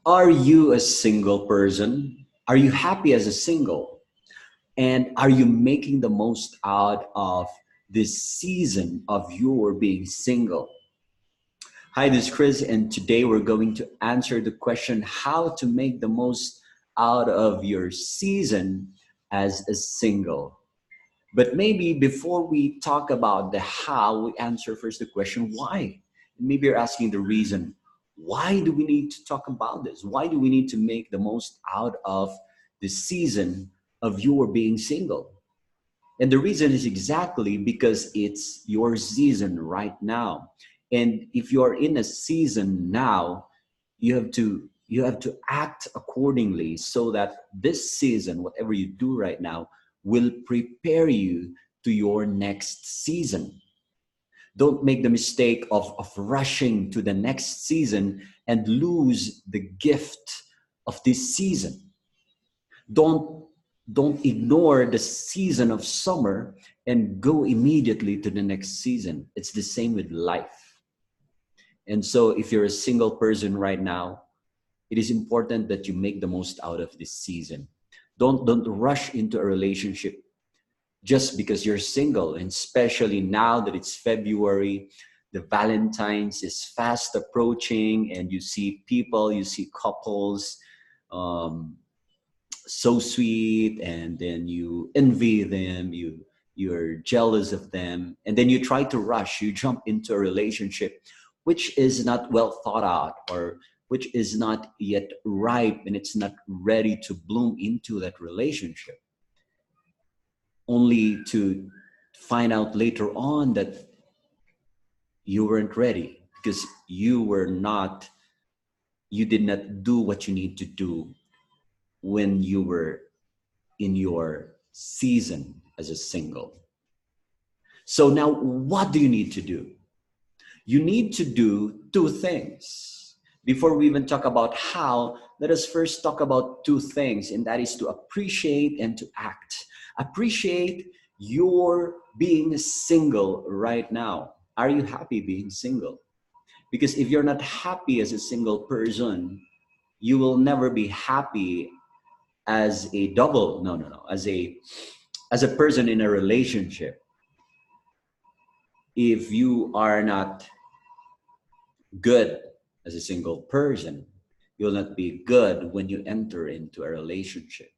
Are you a single person? Are you happy as a single? And are you making the most out of this season of your being single? Hi, this is Chris, and today we're going to answer the question how to make the most out of your season as a single. But maybe before we talk about the how, we answer first the question why. Maybe you're asking the reason. Why do we need to talk about this? Why do we need to make the most out of the season of your being single? And the reason is exactly because it's your season right now. And if you're in a season now, you have to act accordingly so that this season, whatever you do right now, will prepare you to your next season. Don't make the mistake of rushing to the next season and lose the gift of this season. Don't don't ignore the season of summer and go immediately to the next season. It's the same with life. And so if you're a single person right now, it is important that you make the most out of this season. Don't rush into a relationship just because you're single, and especially now that it's February, the Valentine's is fast approaching, and you see people, you see couples, um, so sweet, and then you envy them, you're jealous of them, and then you try to rush, you jump into a relationship which is not well thought out, or which is not yet ripe, and it's not ready to bloom into that relationship, only to find out later on that you weren't ready because you did not do what you need to do when you were in your season as a single. So now what do you need to do? You need to do two things. Before we even talk about how, let us first talk about two things, and that is to appreciate and to act. Appreciate your being single right now. Are you happy being single? Because if you're not happy as a single person, you will never be happy as a double, no, as a person in a relationship. If you are not good as a single person, you'll not be good when you enter into a relationship.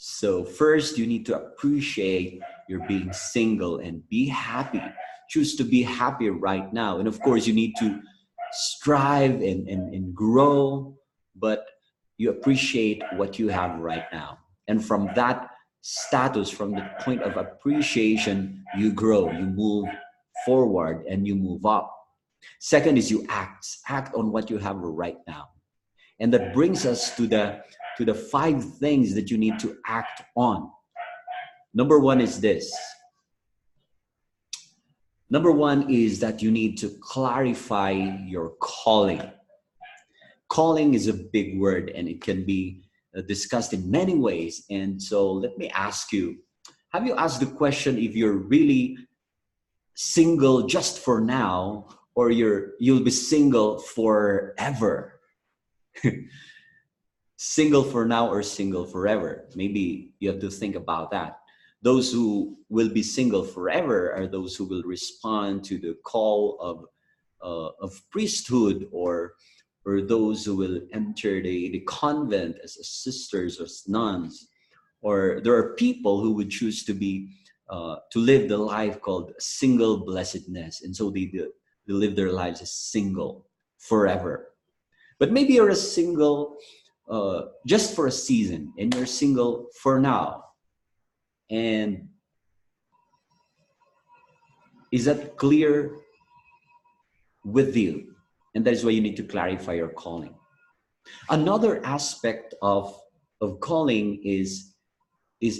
So first, you need to appreciate your being single and be happy. Choose to be happy right now. And of course, you need to strive and grow, but you appreciate what you have right now. And from that status, from the point of appreciation, you grow, you move forward, and you move up. Second is you act on what you have right now. And that brings us to the five things that you need to act on. Number one is this. Number one is that you need to clarify your calling. Calling is a big word, and it can be discussed in many ways. And so let me ask you, have you asked the question if you're really single just for now, or you'll be single forever? Single for now or single forever? Maybe you have to think about that. Those who will be single forever are those who will respond to the call of priesthood, or those who will enter the convent as sisters or as nuns. Or there are people who would choose to live the life called single blessedness, and so they live their lives as single forever. But maybe you're a single just for a season, and you're single for now. And is that clear with you? And that is why you need to clarify your calling. Another aspect of calling is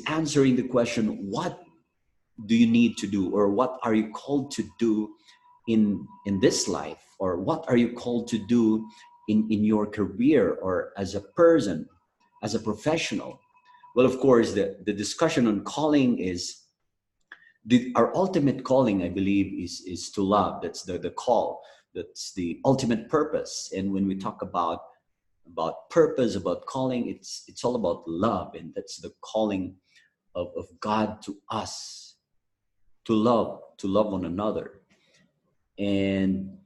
answering the question, what do you need to do, or what are you called to do in this life, or what are you called to do in your career, or as a person, as a professional? Well, of course, the discussion on calling is our ultimate calling, I believe, is to love. That's the call. That's the ultimate purpose. And when we talk about about purpose, about calling. It's all about love, and that's the calling of God to us, to love one another. And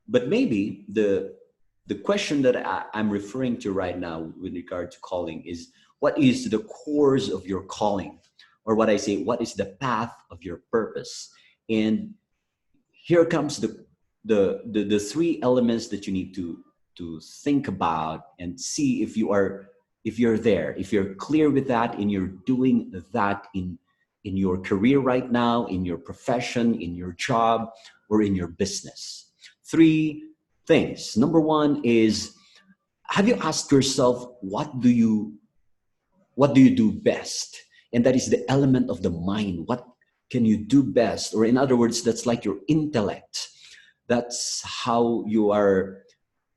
but maybe the question that I'm referring to right now with regard to calling is, what is the course of your calling? Or what I say, what is the path of your purpose? And here comes the three elements that you need to think about and see if you are, if you're there, if you're clear with that and you're doing that in your career right now, in your profession, in your job, or in your business. Three things. Number one is, have you asked yourself, what do you do best? And that is the element of the mind. What can you do best? Or in other words, that's like your intellect. That's how you are,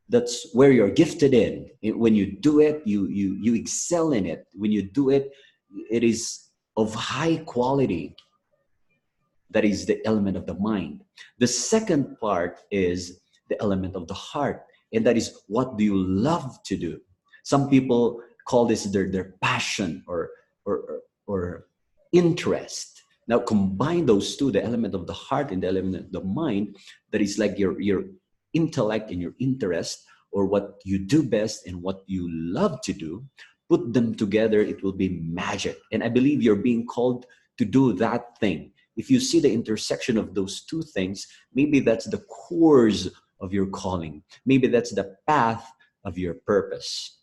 that's where you're gifted in. When you do it, you excel in it. When you do it, it is of high quality. That is the element of the mind. The second part is the element of the heart, and that is, what do you love to do? Some people call this their passion or interest. Now combine those two, the element of the heart and the element of the mind, that is like your intellect and your interest, or what you do best and what you love to do. Put them together, it will be magic. And I believe you're being called to do that thing. If you see the intersection of those two things, maybe that's the course of your calling. Maybe that's the path of your purpose.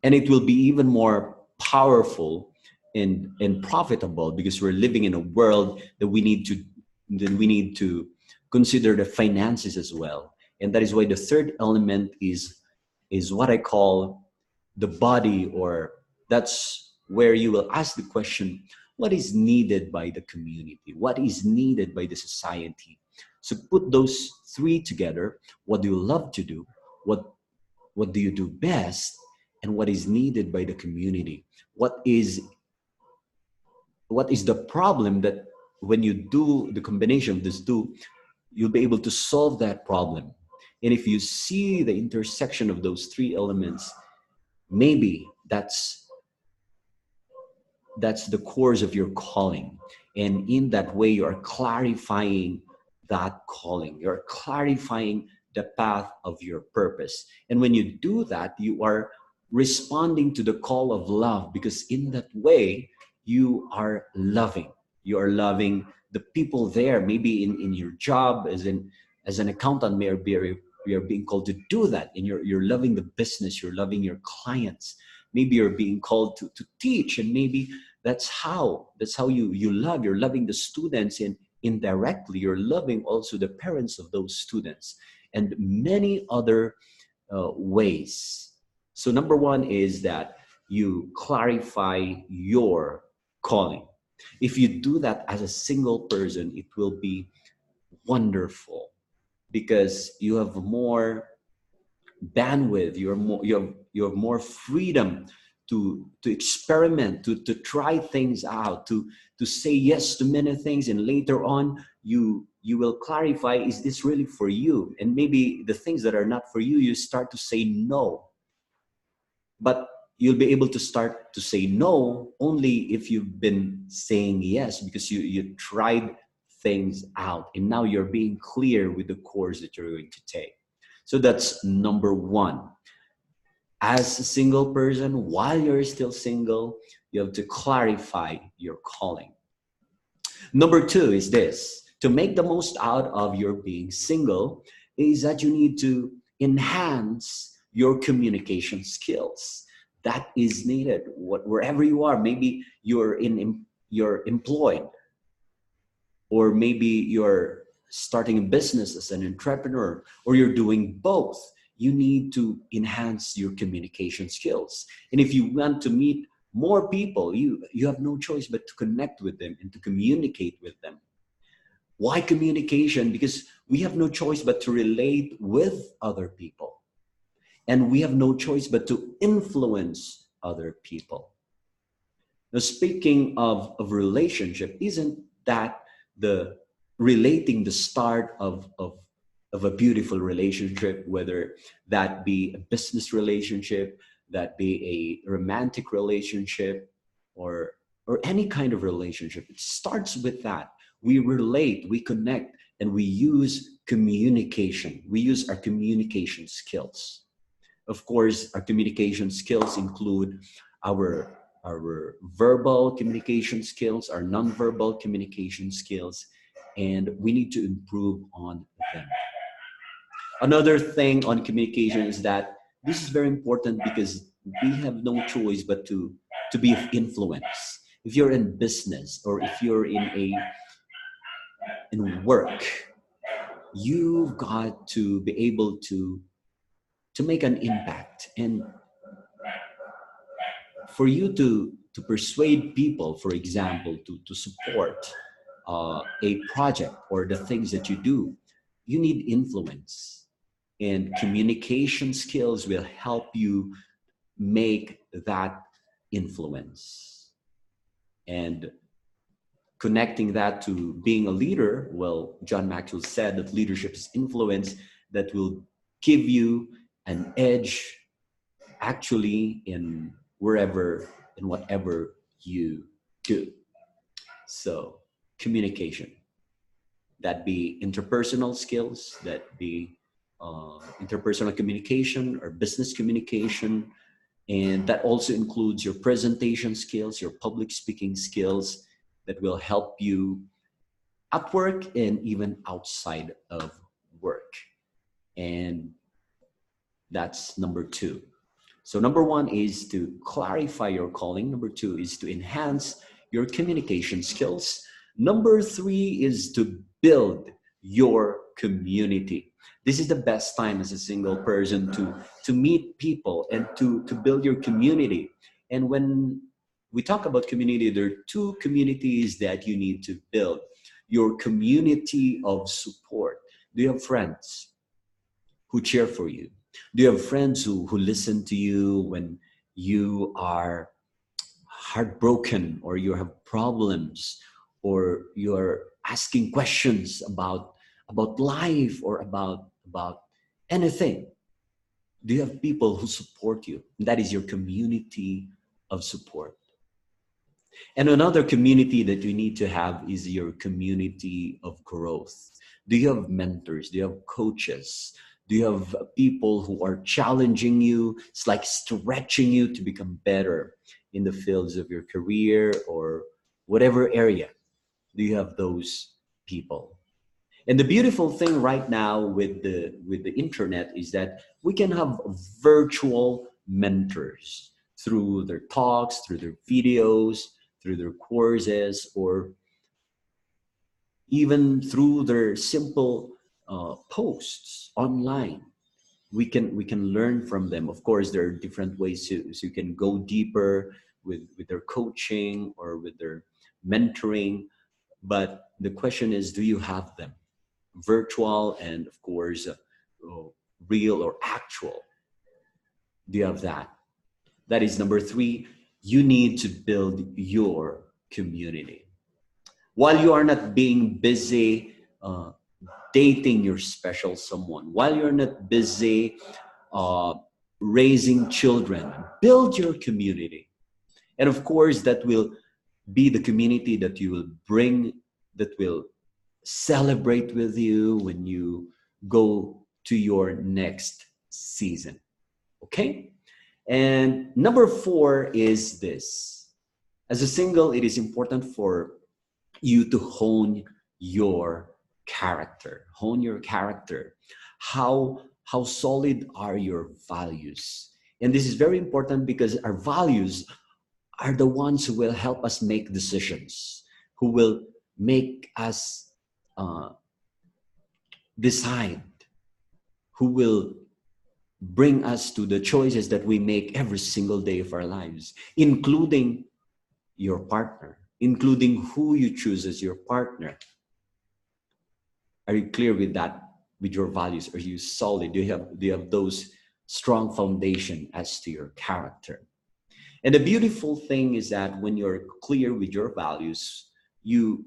And it will be even more powerful and profitable, because we're living in a world that we need to consider the finances as well. And that is why the third element is what I call the body, or that's where you will ask the question, what is needed by the community? What is needed by the society? So put those three together. What do you love to do? What do you do best? And what is needed by the community? What is the problem that when you do the combination of these two, you'll be able to solve that problem. And if you see the intersection of those three elements, maybe that's the course of your calling. And in that way, you are clarifying that calling. You're clarifying the path of your purpose. And when you do that, you are responding to the call of love, because in that way, you are loving. You are loving the people there. Maybe in your job as an accountant, you're being called to do that. And you're loving the business, you're loving your clients. Maybe you're being called to teach, and maybe that's how you love. You're loving the students, and indirectly you're loving also the parents of those students, and many other ways. So number one is that you clarify your calling. If you do that as a single person, it will be wonderful, because you have more bandwidth, you have more freedom to experiment, to try things out, to say yes to many things, and later on you will clarify, is this really for you? And maybe the things that are not for you, you start to say no. But you'll be able to start to say no only if you've been saying yes, because you tried things out, and now you're being clear with the course that you're going to take. So that's number one. As a single person, while you're still single, you have to clarify your calling. Number two is this: to make the most out of your being single, is that you need to enhance your communication skills. That is needed. Wherever you are, maybe you're employed, or maybe you're starting a business as an entrepreneur, or you're doing both. You need to enhance your communication skills. And if you want to meet more people, you have no choice but to connect with them and to communicate with them. Why communication? Because we have no choice but to relate with other people. And we have no choice but to influence other people. Now, speaking of relationship, isn't that the relating the start of of a beautiful relationship, whether that be a business relationship, that be a romantic relationship, or any kind of relationship. It starts with that. We relate, we connect, and we use communication. We use our communication skills. Of course, our communication skills include our verbal communication skills, our nonverbal communication skills, and we need to improve on them. Another thing on communication is that this is very important because we have no choice but to be of influence. If you're in business or if you're in work, you've got to be able to make an impact. And for you to persuade people, for example, to support a project or the things that you do, you need influence. And communication skills will help you make that influence. And connecting that to being a leader, well, John Maxwell said that leadership is influence that will give you an edge actually in wherever, in whatever you do. So communication, that be interpersonal skills, that be interpersonal communication or business communication, and that also includes your presentation skills, your public speaking skills that will help you at work and even outside of work. And that's number two. So number one is to clarify your calling. Number two is to enhance your communication skills. Number three is to build your community. This is the best time as a single person to meet people and to build your community. And when we talk about community, there are two communities that you need to build. Your community of support. Do you have friends who cheer for you? Do you have friends who listen to you when you are heartbroken or you have problems or you're asking questions about life or about anything? Do you have people who support you? That is your community of support. And another community that you need to have is your community of growth. Do you have mentors? Do you have coaches? Do you have people who are challenging you? It's like stretching you to become better in the fields of your career or whatever area. Do you have those people? And the beautiful thing right now with the internet is that we can have virtual mentors through their talks, through their videos, through their courses, or even through their simple posts online. We can learn from them. Of course, there are different ways so you can go deeper with their coaching or with their mentoring. But the question is, do you have them? Virtual and of course real or actual. Do you have that? That is number three. You need to build your community. While you are not being busy dating your special someone, while you're not busy uh, raising children, build your community. And of course, that will be the community that you will bring, that will celebrate with you when you go to your next season. Okay? And number four is this. As a single, it is important for you to hone your character. Hone your character. How solid are your values? And this is very important because our values are the ones who will help us make decisions, who will make us uh, decide, who will bring us to the choices that we make every single day of our lives, including your partner, including who you choose as your partner. Are you clear with that, with your values? Are you solid? Do you have those strong foundation as to your character? And the beautiful thing is that when you're clear with your values, you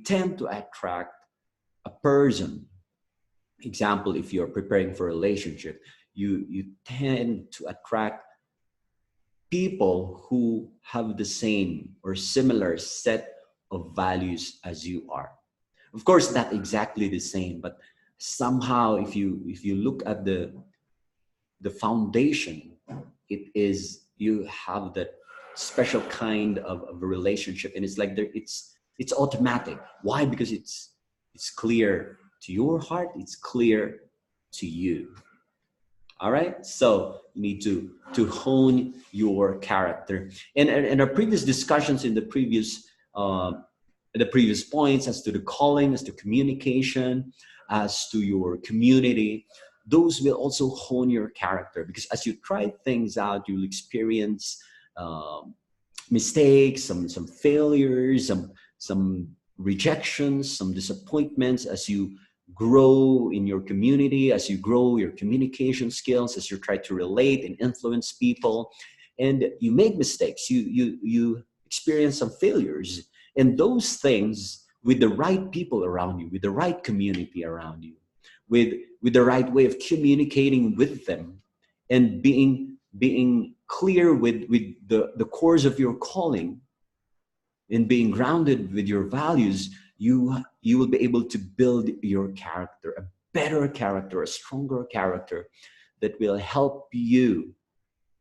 tend to attract a person Example, if you're preparing for a relationship, you tend to attract people who have the same or similar set of values as you are. Of course, not exactly the same, but somehow if you look at the foundation, it is, you have that special kind of a relationship, and it's like there, it's automatic. Why? Because it's clear to your heart, it's clear to you. All right, so you need to hone your character. And in our previous discussions, uh, in the previous points, as to the calling, as to communication, as to your community, those will also hone your character, because as you try things out, you'll experience um, mistakes, some failures, some rejections, some disappointments as you grow in your community, as you grow your communication skills, as you try to relate and influence people, and you make mistakes. You experience some failures, and those things, with the right people around you, with the right community around you, with the right way of communicating with them, and being clear with the course of your calling, and being grounded with your values, you will be able to build your character, a better character, a stronger character, that will help you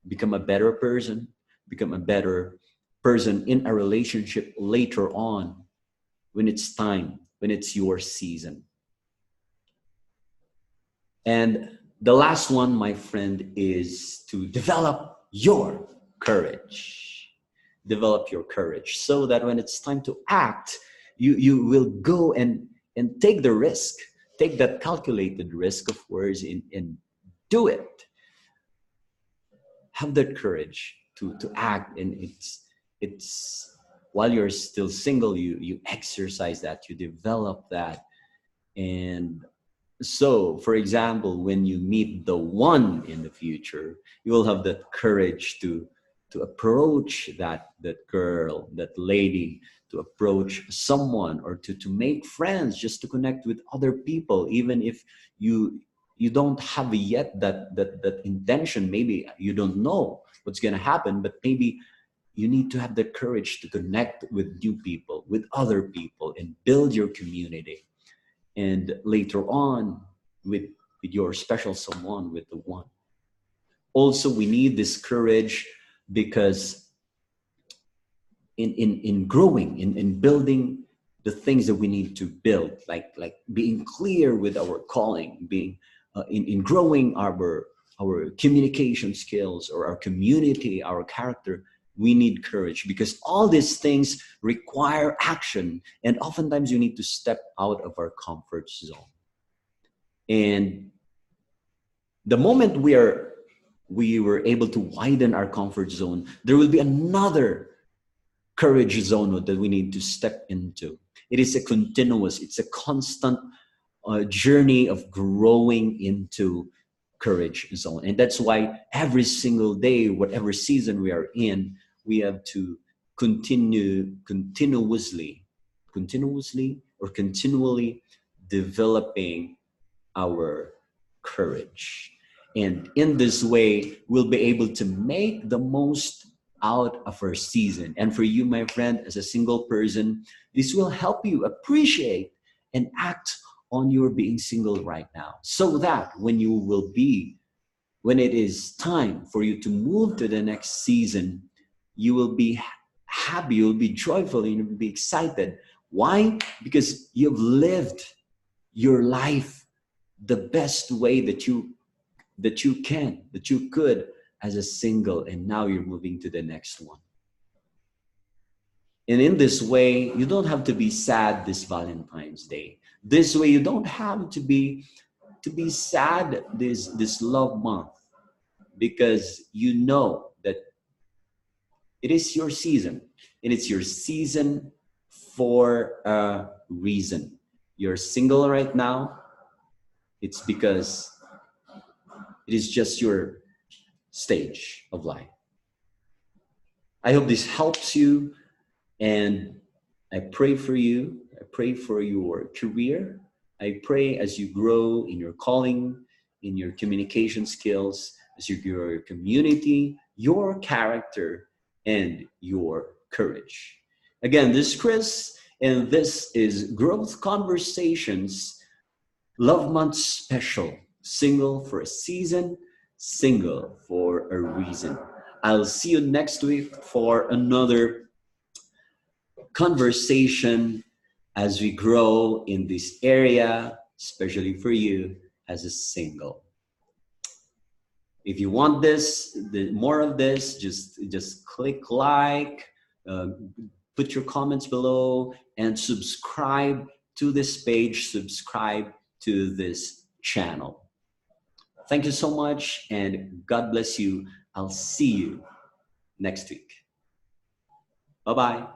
become a better person, become a better person in a relationship later on, when it's time, when it's your season. And the last one, my friend, is to develop your courage. Develop your courage, so that when it's time to act, you will go and take the risk, take that calculated risk, of course, and do it. Have that courage to act. And it's while you're still single, you exercise that, you develop that. And so, for example, when you meet the one in the future, you will have that courage to approach that girl, that lady, to approach someone, or to make friends, just to connect with other people, even if you don't have yet that intention. Maybe you don't know what's going to happen, but maybe you need to have the courage to connect with new people, with other people, and build your community. And later on, with your special someone, with the one. Also, we need this courage, because in growing, in building the things that we need to build, like being clear with our calling, being in growing our communication skills, or our community, our character, we need courage, because all these things require action, and oftentimes you need to step out of our comfort zone. And the moment we were able to widen our comfort zone, there will be another courage zone that we need to step into. It is a continuous, it's a constant journey of growing into courage zone. And that's why every single day, whatever season we are in, we have to continuously or continually developing our courage. And in this way, we'll be able to make the most out of our season. And for you, my friend, as a single person, this will help you appreciate and act on your being single right now. So that when it is time for you to move to the next season, you will be happy, you'll be joyful, and you'll be excited. Why? Because you've lived your life the best way that you could as a single, and now you're moving to the next one. And in this way, you don't have to be sad this Valentine's Day. This way, you don't have to be sad this love month, because you know that it is your season, and it's your season for a reason. You're single right now, it's because it is just your stage of life. I hope this helps you, and I pray for you. I pray for your career. I pray as you grow in your calling, in your communication skills, as you grow your community, your character, and your courage. Again, this is Chris, and this is Growth Conversations Love Month Special. Single for a season, single for a reason. I'll see you next week for another conversation as we grow in this area, especially for you as a single. If you want this, more of this, just click like, uh, put your comments below, and subscribe to this page, subscribe to this channel. Thank you so much, and God bless you. I'll see you next week. Bye-bye.